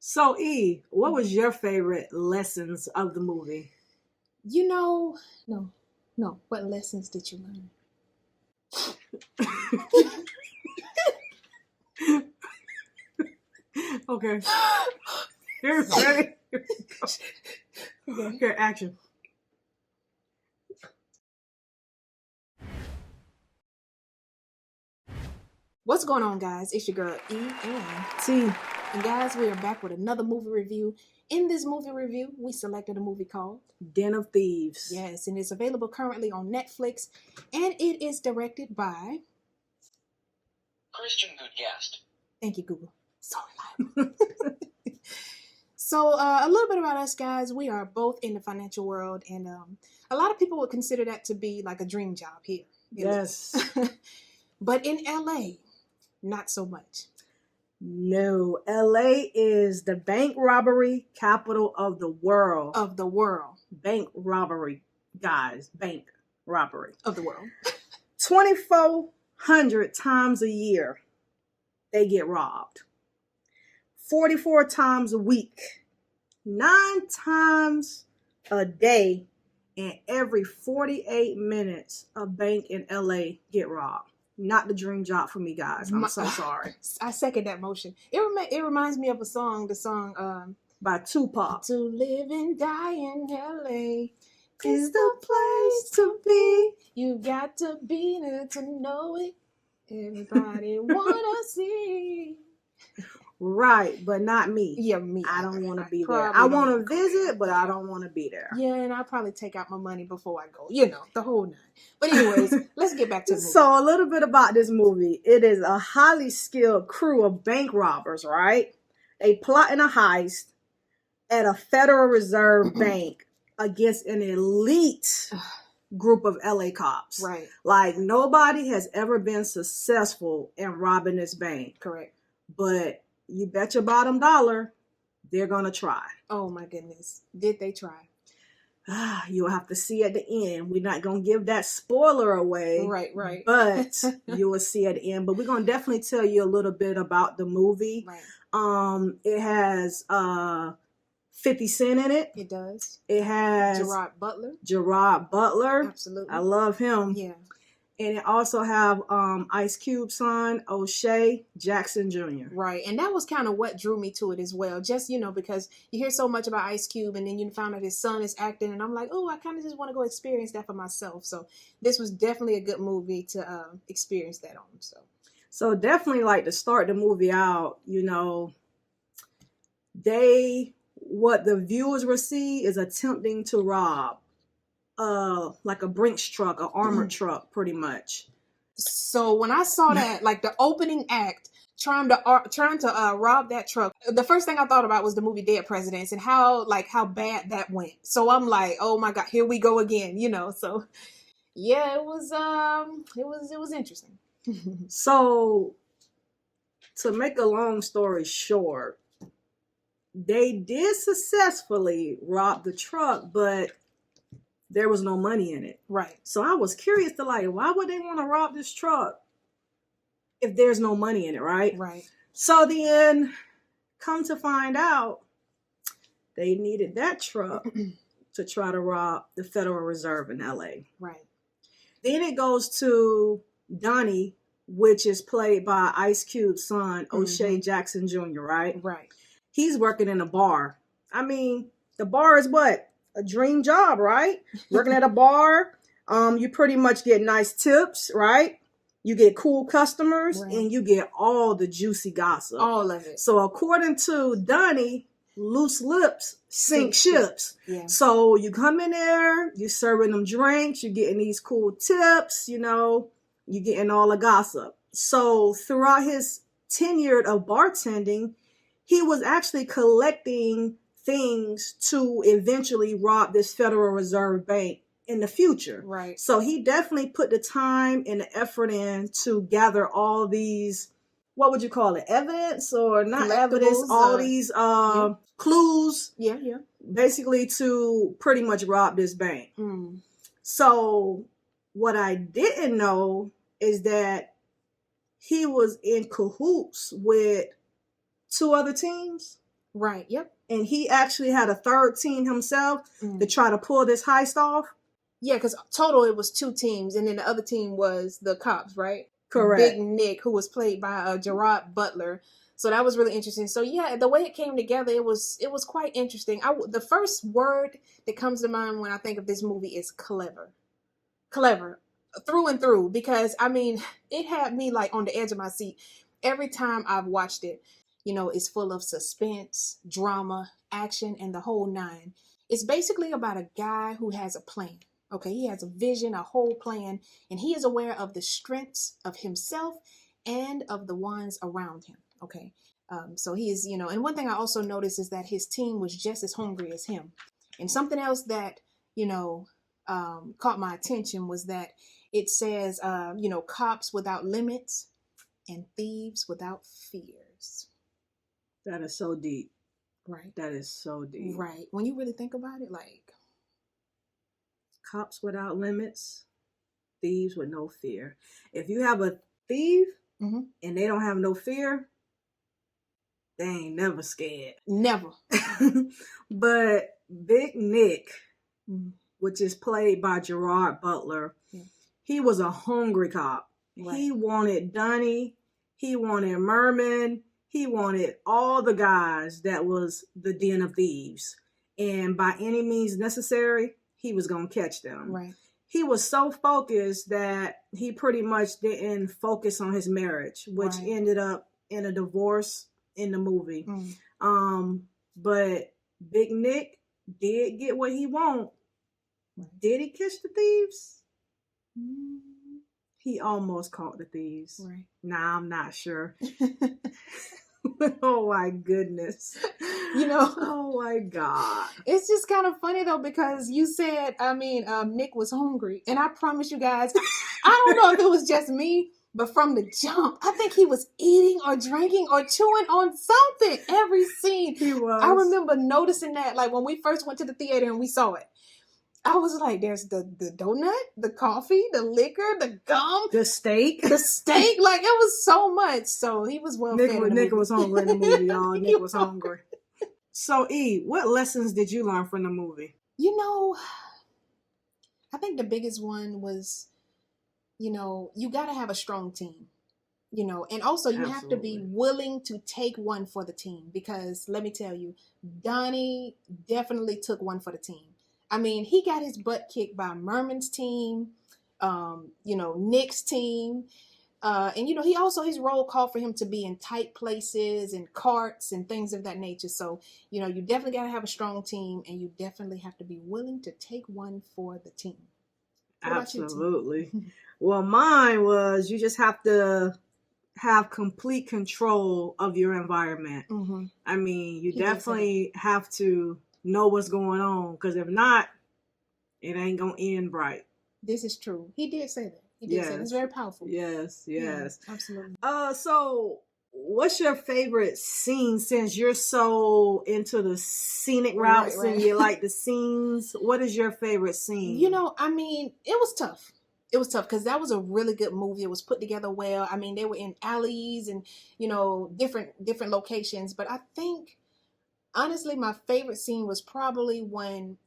So, E, what was your favorite lessons of the movie? No. What lessons did you learn? Okay. Here's ready. Okay, action. What's going on, guys? It's your girl E and T. And guys, we are back with another movie review. In this movie review, we selected a movie called Den of Thieves. Yes, and it's available currently on Netflix, and it is directed by Christian Gudegast. Thank you, Google. So reliable. So, a little bit about us, guys. We are both in the financial world, and a lot of people would consider that to be like a dream job here. Yes. But in LA, not so much. No, LA is the bank robbery capital of the world. Of the world. Bank robbery, guys. Bank robbery. Of the world. 2,400 times a year, they get robbed. 44 times a week. 9 times a day. And every 48 minutes, a bank in LA get robbed. Not the dream job for me, guys. I'm so sorry. I second that motion. It reminds me of the song by Tupac. To live and die in LA is the place to be. You got to be there to know it. Everybody wanna see. Right, but not me. Yeah, me. I don't want to be there. I want to visit, but I don't want to be there. Yeah, and I'll probably take out my money before I go. The whole nine. But anyways, let's get back to the movie. So a little bit about this movie. It is a highly skilled crew of bank robbers, right? They plotting a heist at a Federal Reserve bank against an elite group of LA cops. Right. Like nobody has ever been successful in robbing this bank. Correct. But you bet your bottom dollar they're going to try. Oh my goodness. Did they try? You'll have to see at the end. We're not going to give that spoiler away. Right. But you will see at the end. But we're going to definitely tell you a little bit about the movie. Right. It has 50 Cent in it. It does. It has Gerard Butler. Absolutely. I love him. Yeah. And it also have Ice Cube's son, O'Shea Jackson Jr. Right. And that was kind of what drew me to it as well. Just, because you hear so much about Ice Cube and then you find out his son is acting. And I'm like, oh, I kind of just want to go experience that for myself. So this was definitely a good movie to experience that on. So definitely like to start the movie out, what the viewers will see is attempting to rob like a Brinks truck, an armored truck, pretty much. So when I saw that, like the opening act, trying to rob that truck, the first thing I thought about was the movie Dead Presidents and how bad that went. So I'm like, oh my God, here we go again, So yeah, it was interesting. So to make a long story short, they did successfully rob the truck, but there was no money in it. Right. So I was curious to why would they want to rob this truck if there's no money in it, right? Right. So then, come to find out, they needed that truck to try to rob the Federal Reserve in LA. Right. Then it goes to Donnie, which is played by Ice Cube's son, O'Shea Jackson Jr., right? Right. He's working in a bar. I mean, the bar is what? A dream job, right? Working at a bar, you pretty much get nice tips, right? You get cool customers, right, and you get all the juicy gossip. All of it. So according to Donnie, loose lips sink ships. Yeah. So you come in there, you're serving them drinks, you're getting these cool tips, you're getting all the gossip. So throughout his tenure of bartending, he was actually collecting things to eventually rob this Federal Reserve Bank in the future. Right. So he definitely put the time and the effort in to gather all these, what would you call it, evidence or not evidence, all these clues. Yeah. Basically to pretty much rob this bank. So what I didn't know is that he was in cahoots with 2 other teams. Right. Yep. And he actually had a third team himself to try to pull this heist off. Yeah, because total it was 2 teams, and then the other team was the cops, right? Correct. Big Nick, who was played by Gerard Butler. So that was really interesting. So yeah, the way it came together, it was quite interesting. The first word that comes to mind when I think of this movie is clever. Clever. Through and through. Because, I mean, it had me like on the edge of my seat every time I've watched it. You know, it's full of suspense, drama, action, and the whole nine. It's basically about a guy who has a plan. Okay, he has a vision, a whole plan, and he is aware of the strengths of himself and of the ones around him. Okay, so he is, and one thing I also noticed is that his team was just as hungry as him. And something else that, caught my attention was that it says, cops without limits and thieves without fears. That is so deep. Right. That is so deep. Right. When you really think about it, like, cops without limits, thieves with no fear. If you have a thief and they don't have no fear, they ain't never scared. Never. But Big Nick, which is played by Gerard Butler, he was a hungry cop. Right. He wanted Dunny. He wanted Merman. He wanted all the guys that was the Den of Thieves. And by any means necessary, he was going to catch them. Right. He was so focused that he pretty much didn't focus on his marriage, which ended up in a divorce in the movie. But Big Nick did get what he wanted. Did he catch the thieves? He almost caught the thieves. Right. Nah, I'm not sure. Oh my goodness. Oh my God. It's just kind of funny though, because you said, Nick was hungry. And I promise you guys, I don't know if it was just me, but from the jump, I think he was eating or drinking or chewing on something every scene. He was. I remember noticing that, like when we first went to the theater and we saw it. I was like, there's the donut, the coffee, the liquor, the gum. The steak. Like, it was so much. So he was well fed. Nick was hungry in the movie, y'all. Nick was hungry. So, E, what lessons did you learn from the movie? I think the biggest one was, you got to have a strong team. And also you have to be willing to take one for the team. Because let me tell you, Donnie definitely took one for the team. I mean, he got his butt kicked by Merman's team, Nick's team. And, he also, his role called for him to be in tight places and carts and things of that nature. So, you definitely got to have a strong team, and you definitely have to be willing to take one for the team. Absolutely. Well, mine was you just have to have complete control of your environment. I mean, you definitely have to know what's going on, because if not, it ain't gonna end bright. This is true. He did say that. He did say that. It's very powerful. Yes. Yeah, absolutely. So what's your favorite scene, since you're so into the scenic routes and you like the scenes? What is your favorite scene? It was tough. It was tough because that was a really good movie. It was put together well. I mean, they were in alleys and, different locations. But I think, honestly, my favorite scene was probably when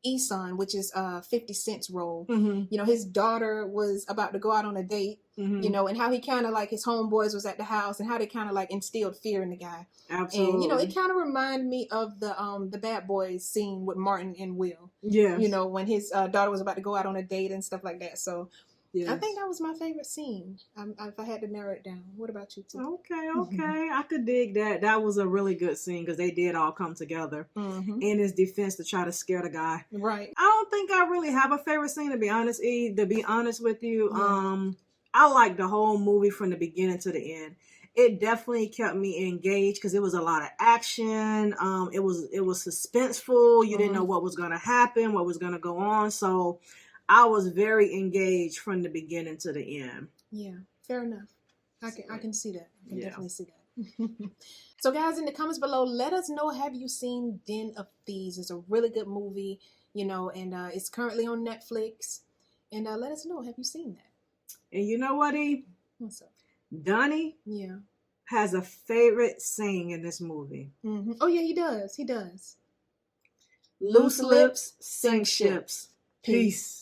Eson, which is 50 Cent's role, his daughter was about to go out on a date, and how he kind of like his homeboys was at the house and how they kind of like instilled fear in the guy. Absolutely. And, it kind of reminded me of the Bad Boys scene with Martin and Will. Yeah. When his daughter was about to go out on a date and stuff like that. So yes. I think that was my favorite scene. If I had to narrow it down. What about you two? Okay. I could dig that. That was a really good scene because they did all come together in his defense to try to scare the guy. Right. I don't think I really have a favorite scene, to be honest, E. To be honest with you, I liked the whole movie from the beginning to the end. It definitely kept me engaged because it was a lot of action. It was suspenseful. You didn't know what was going to happen, what was going to go on. So I was very engaged from the beginning to the end. Yeah, fair enough. I can see that. I can definitely see that. So guys, in the comments below, let us know, have you seen Den of Thieves? It's a really good movie, and it's currently on Netflix. And let us know, have you seen that? And you know what, E? What's up? Donnie has a favorite saying in this movie. Mm-hmm. Oh yeah, he does. He does. Loose lips sink ships. Peace.